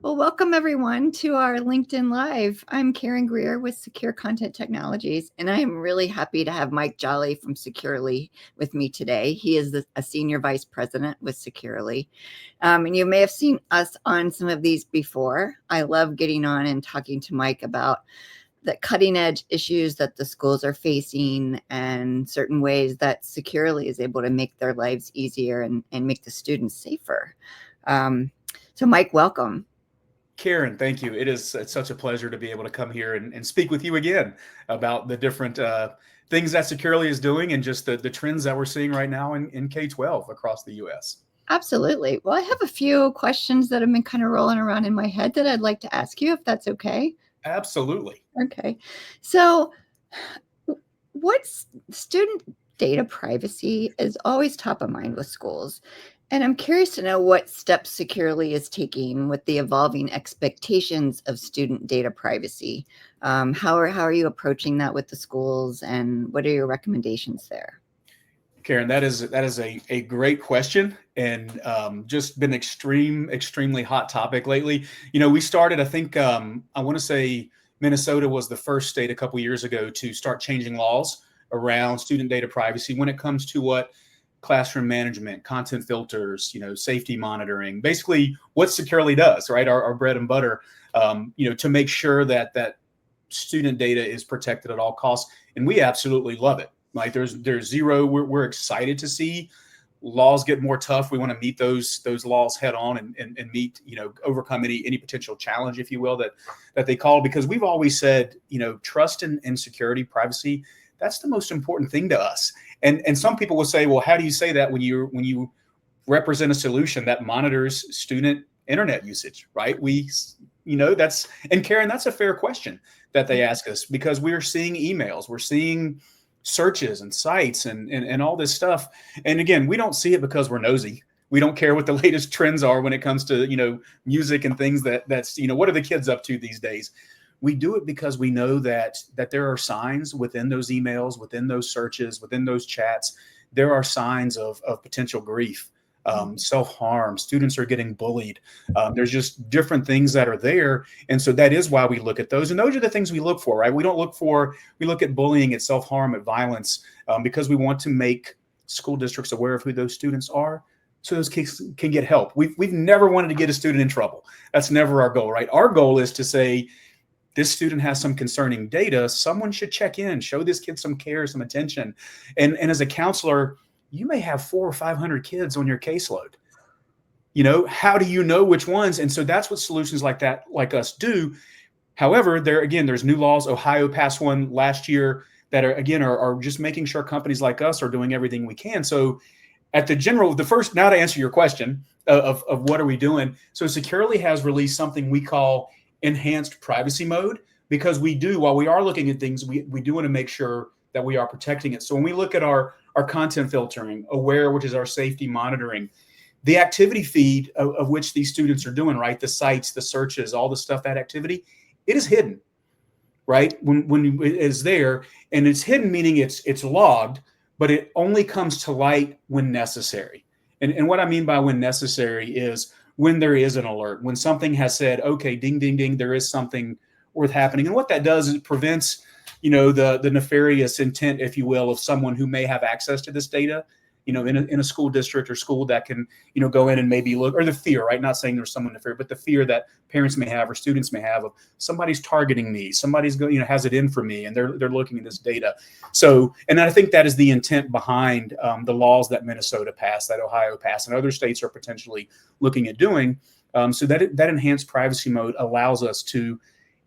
Well, welcome everyone to our LinkedIn Live. I'm Karen Greer with Secure Content Technologies, and I am really happy to have Mike Jolley from Securely with me today. He is a Senior Vice President with Securely. And you may have seen us on some of these before. I love getting on and talking to Mike about the cutting edge issues that the schools are facing and certain ways that Securely is able to make their lives easier and make the students safer. So Mike, welcome. Karen, thank you. It's such a pleasure to be able to come here and speak with you again about the different things that Securely is doing and just the trends that we're seeing right now in K-12 across the U.S. Absolutely. Well, I have a few questions that have been kind of rolling around in my head that I'd like to ask you, if that's okay. Absolutely. Okay. So, what's student data privacy is always top of mind with schools. And I'm curious to know what steps Securely is taking with the evolving expectations of student data privacy. How are you approaching that with the schools, and what are your recommendations there? Karen, that is a great question, and just been extremely hot topic lately. We started, I think, I want to say Minnesota was the first state a couple years ago to start changing laws around student data privacy when it comes to what classroom management, content filters, safety monitoring, basically what Securely does, right? Our bread and butter, to make sure that student data is protected at all costs. And we absolutely love it. Like there's zero. We're excited to see laws get more tough. We want to meet those laws head on and meet, overcome any potential challenge, if you will, that they call, because we've always said, trust and security, privacy, that's the most important thing to us. And some people will say, well, how do you say that when you represent a solution that monitors student internet usage, right? And Karen, that's a fair question that they ask us, because we're seeing emails, we're seeing searches and sites and all this stuff. And again, we don't see it because we're nosy. We don't care what the latest trends are when it comes to, music and things that's, what are the kids up to these days? We do it because we know that there are signs within those emails, within those searches, within those chats. There are signs of potential grief, self-harm. Students are getting bullied. There's just different things that are there. And so that is why we look at those. And those are the things we look for, right? We look at bullying, at self-harm, at violence, because we want to make school districts aware of who those students are, so those kids can get help. We've never wanted to get a student in trouble. That's never our goal, right? Our goal is to say, this student has some concerning data. Someone should check in, show this kid some care, some attention. And as a counselor, you may have 400 or 500 kids on your caseload. How do you know which ones? And so that's what solutions like that, like us, do. However, there's new laws. Ohio passed one last year that are just making sure companies like us are doing everything we can. So now to answer your question of what are we doing? So Securely has released something we call enhanced privacy mode, because while we are looking at things, we do want to make sure that we are protecting it. So when we look at our content filtering, Aware, which is our safety monitoring, the activity feed of which these students are doing, right? The sites, the searches, all the stuff, that activity, it is hidden, right? When it is there, and it's hidden, meaning it's logged, but it only comes to light when necessary. And what I mean by when necessary is when there is an alert, when something has said, okay, ding, ding, ding, there is something worth happening. And what that does is it prevents, the nefarious intent, if you will, of someone who may have access to this data, in a school district or school that can, go in and maybe look, or the fear, right? Not saying there's someone nefarious, but the fear that parents may have or students may have of somebody's targeting me, somebody's going, has it in for me, and they're looking at this data. So, and I think that is the intent behind the laws that Minnesota passed, that Ohio passed, and other states are potentially looking at doing. So that enhanced privacy mode allows us to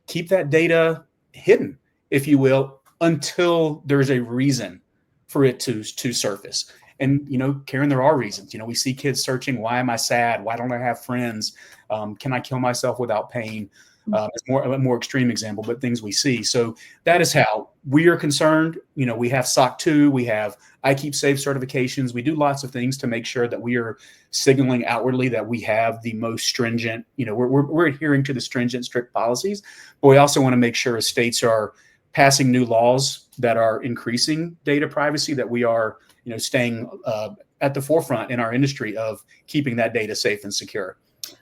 keep that data hidden, if you will, until there's a reason for it to surface. And, Karen, there are reasons. We see kids searching, why am I sad? Why don't I have friends? Can I kill myself without pain? It's a more extreme example, but things we see. So that is how we are concerned. We have SOC 2, we have I Keep Safe certifications. We do lots of things to make sure that we are signaling outwardly that we have the most stringent, we're adhering to the strict policies, but we also want to make sure as states are passing new laws that are increasing data privacy, that we are, staying at the forefront in our industry of keeping that data safe and secure.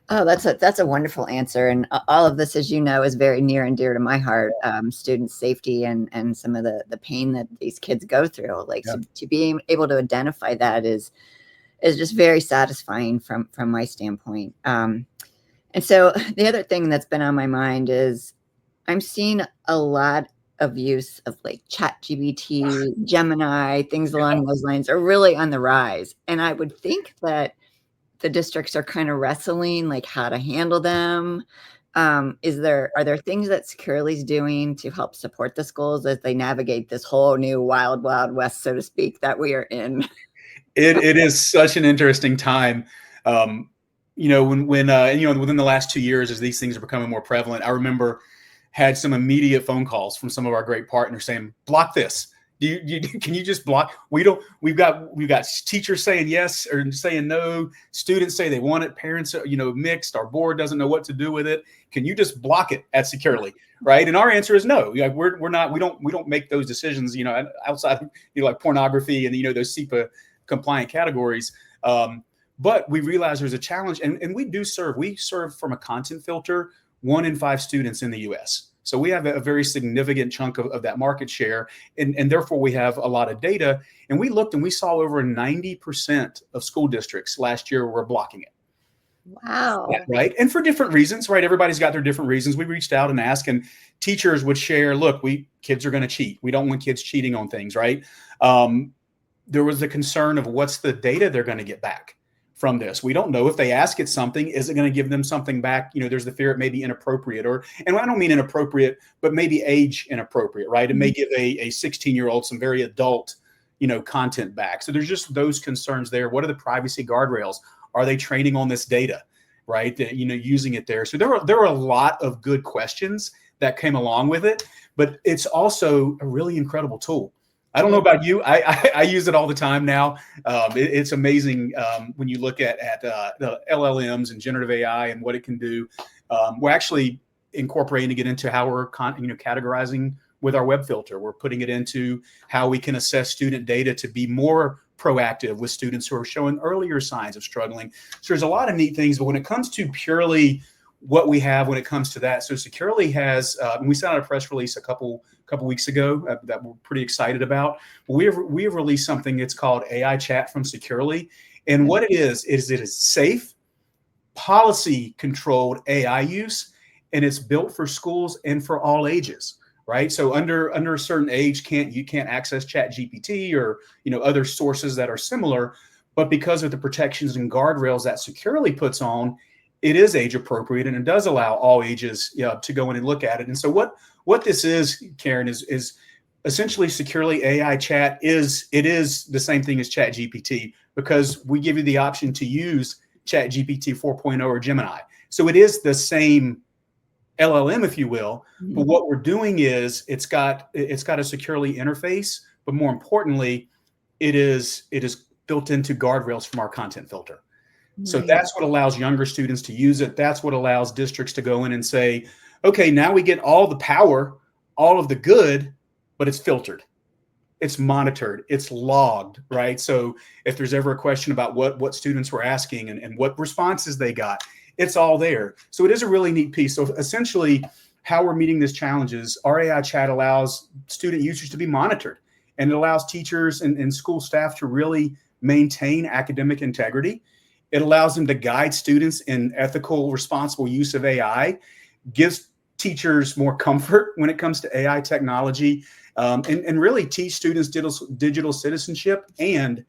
Oh, that's a wonderful answer, and all of this, as you know, is very near and dear to my heart. Student safety and some of the pain that these kids go through. Like, Yeah. so to be able to identify that is just very satisfying from my standpoint. And so the other thing that's been on my mind is I'm seeing a lot of use of like ChatGPT, Gemini, things along those lines are really on the rise. And I would think that the districts are kind of wrestling like how to handle them. Are there things that Securely is doing to help support the schools as they navigate this whole new wild, wild west, so to speak, that we are in? It is such an interesting time. Um, within the last 2 years, as these things are becoming more prevalent, I remember had some immediate phone calls from some of our great partners saying, "Block this. Can you just block? We've got teachers saying yes or saying no. Students say they want it. Parents are mixed. Our board doesn't know what to do with it. Can you just block it at Securely?" Right? And our answer is no. Like we're not. We don't make those decisions. Outside of like pornography and those SEPA compliant categories. But we realize there's a challenge, and we serve from a content filter 1 in 5 students in the US. So we have a very significant chunk of that market share, and therefore we have a lot of data. And we looked and we saw over 90% of school districts last year were blocking it. Wow. Right. And for different reasons, right? Everybody's got their different reasons. We reached out and asked, and teachers would share, look, kids are going to cheat. We don't want kids cheating on things, right? There was the concern of what's the data they're going to get back from this. We don't know if they ask it something, is it going to give them something back? There's the fear it may be inappropriate, and I don't mean inappropriate, but maybe age inappropriate, right? It may give a 16-year-old some very adult, content back. So there's just those concerns there. What are the privacy guardrails? Are they training on this data, right? Using it there. So there were a lot of good questions that came along with it, but it's also a really incredible tool. I don't know about you. I use it all the time now. It's amazing when you look at the LLMs and generative AI and what it can do. We're actually incorporating it into how we're categorizing with our web filter. We're putting it into how we can assess student data to be more proactive with students who are showing earlier signs of struggling. So there's a lot of neat things. But when it comes to purely what we have when it comes to that, so Securely has, we sent out a press release a couple weeks ago that we're pretty excited about. We have released something that's called AI Chat from Securely, and what it is it is safe, policy controlled AI use, and it's built for schools and for all ages. Right, so under a certain age, you can't access ChatGPT or other sources that are similar, but because of the protections and guardrails that Securely puts on, it is age appropriate, and it does allow all ages to go in and look at it. And so what this is, Karen, is essentially Securely AI Chat is the same thing as ChatGPT, because we give you the option to use ChatGPT 4.0 or Gemini. So it is the same LLM, if you will. But what we're doing is it's got a Securely interface, but more importantly, it is built into guardrails from our content filter. So that's what allows younger students to use it. That's what allows districts to go in and say, okay, now we get all the power, all of the good, but it's filtered. It's monitored, it's logged, right? So if there's ever a question about what students were asking and what responses they got, it's all there. So it is a really neat piece. So essentially, how we're meeting this challenge is our AI Chat allows student users to be monitored, and it allows teachers and school staff to really maintain academic integrity. It allows them to guide students in ethical, responsible use of AI, gives teachers more comfort when it comes to AI technology, and really teach students digital citizenship and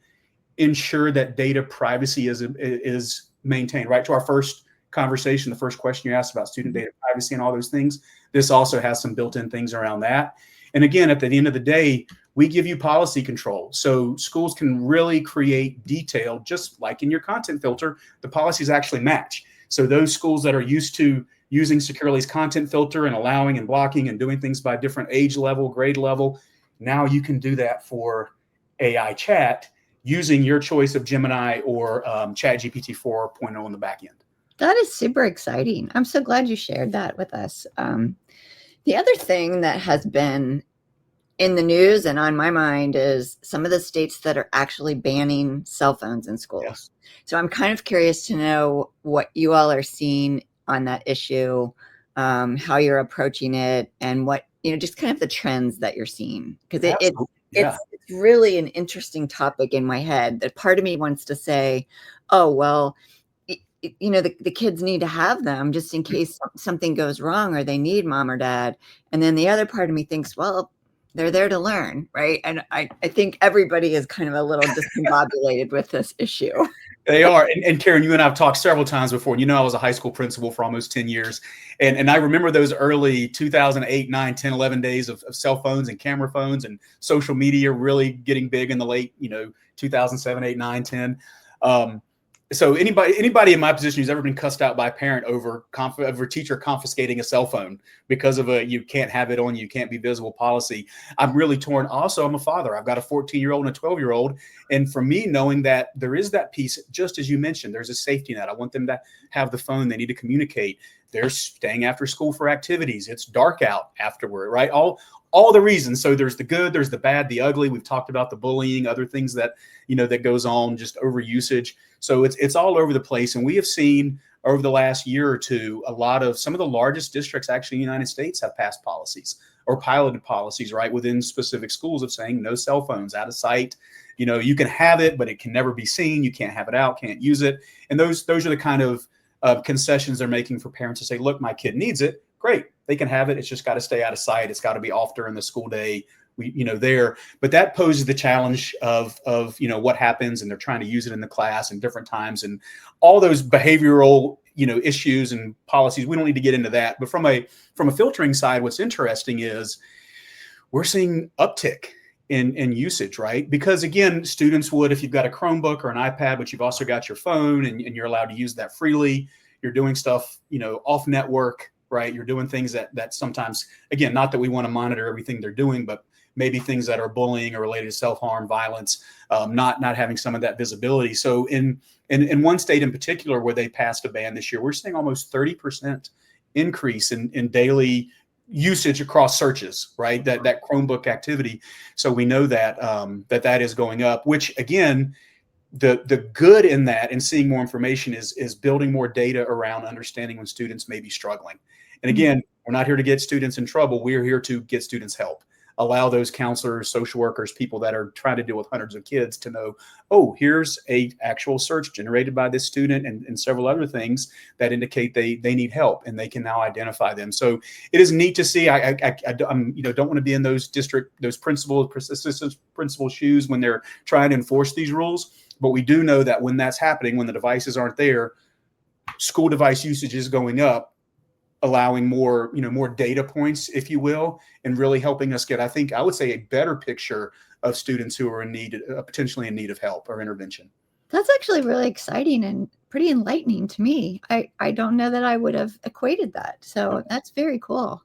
ensure that data privacy is maintained. Right to our first conversation, the first question you asked about student data privacy and all those things, this also has some built-in things around that. And again, at the end of the day, we give you policy control. So schools can really create detail, just like in your content filter, the policies actually match. So those schools that are used to using Securely's content filter and allowing and blocking and doing things by different age level, grade level, now you can do that for AI Chat using your choice of Gemini or ChatGPT 4.0 on the back end. That is super exciting. I'm so glad you shared that with us. The other thing that has been in the news and on my mind is some of the states that are actually banning cell phones in Yeah, schools. So I'm kind of curious to know what you all are seeing on that issue, how you're approaching it, and what, just kind of the trends that you're seeing. Because absolutely. Yeah. it's really an interesting topic in my head. That part of me wants to say, oh, well, the kids need to have them just in case something goes wrong or they need mom or dad. And then the other part of me thinks, well, they're there to learn, right? And I think everybody is kind of a little discombobulated with this issue. They are. And Karen, you and I have talked several times before. And I was a high school principal for almost 10 years. And I remember those early 2008, 9, 10, 11 days of cell phones and camera phones and social media really getting big in the late, 2007, 8, 9, 10. So anybody in my position who's ever been cussed out by a parent over teacher confiscating a cell phone because of a you can't have it on you can't be visible policy, I'm really torn. Also, I'm a father. I've got a 14-year-old and a 12-year-old, and for me, knowing that there is that piece, just as you mentioned, there's a safety net. I want them to have the phone. They need to communicate. They're staying after school for activities. It's dark out afterward, right? All the reasons. So there's the good, there's the bad, the ugly. We've talked about the bullying, other things that that goes on, just overusage. So it's all over the place. And we have seen over the last year or two, some of the largest districts actually in the United States have passed policies or piloted policies, right, within specific schools of saying no cell phones, out of sight. You can have it, but it can never be seen. You can't have it out, can't use it. And those are the kind of concessions they're making for parents to say, look, my kid needs it. Great. They can have it. It's just got to stay out of sight. It's got to be off during the school day. But that poses the challenge of what happens, and they're trying to use it in the class in different times and all those behavioral, issues and policies. We don't need to get into that. But from a filtering side, what's interesting is we're seeing uptick in usage, right? Because again, students would, if you've got a Chromebook or an iPad, but you've also got your phone and you're allowed to use that freely, you're doing stuff, off network, right? You're doing things that sometimes, again, not that we want to monitor everything they're doing, but maybe things that are bullying or related to self-harm, violence, not having some of that visibility. So in one state in particular where they passed a ban this year, we're seeing almost 30% increase in daily usage across searches, right? That Chromebook activity. So we know that that is going up, which again, the good in that and seeing more information is building more data around understanding when students may be struggling. And again, we're not here to get students in trouble. We're here to get students help. Allow those counselors, social workers, people that are trying to deal with hundreds of kids to know, oh, here's a actual search generated by this student and several other things that indicate they need help, and they can now identify them. So it is neat to see. I don't want to be in those principal shoes when they're trying to enforce these rules. But we do know that when that's happening, when the devices aren't there, school device usage is going up, allowing more data points, if you will, and really helping us get, I would say, a better picture of students who are potentially in need of help or intervention. That's actually really exciting and pretty enlightening to me. I don't know that I would have equated that. So that's very cool.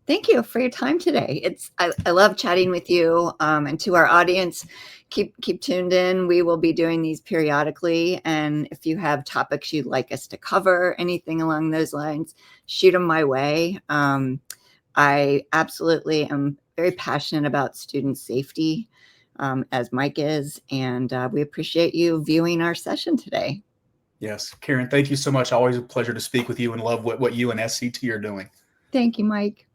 Thank you for your time today. I love chatting with you, and to our audience, keep tuned in. We will be doing these periodically, and if you have topics you'd like us to cover, anything along those lines, shoot them my way. I absolutely am very passionate about student safety, as Mike is, and we appreciate you viewing our session today. Yes, Karen, thank you so much. Always a pleasure to speak with you, and love what you and SCT are doing. Thank you, Mike.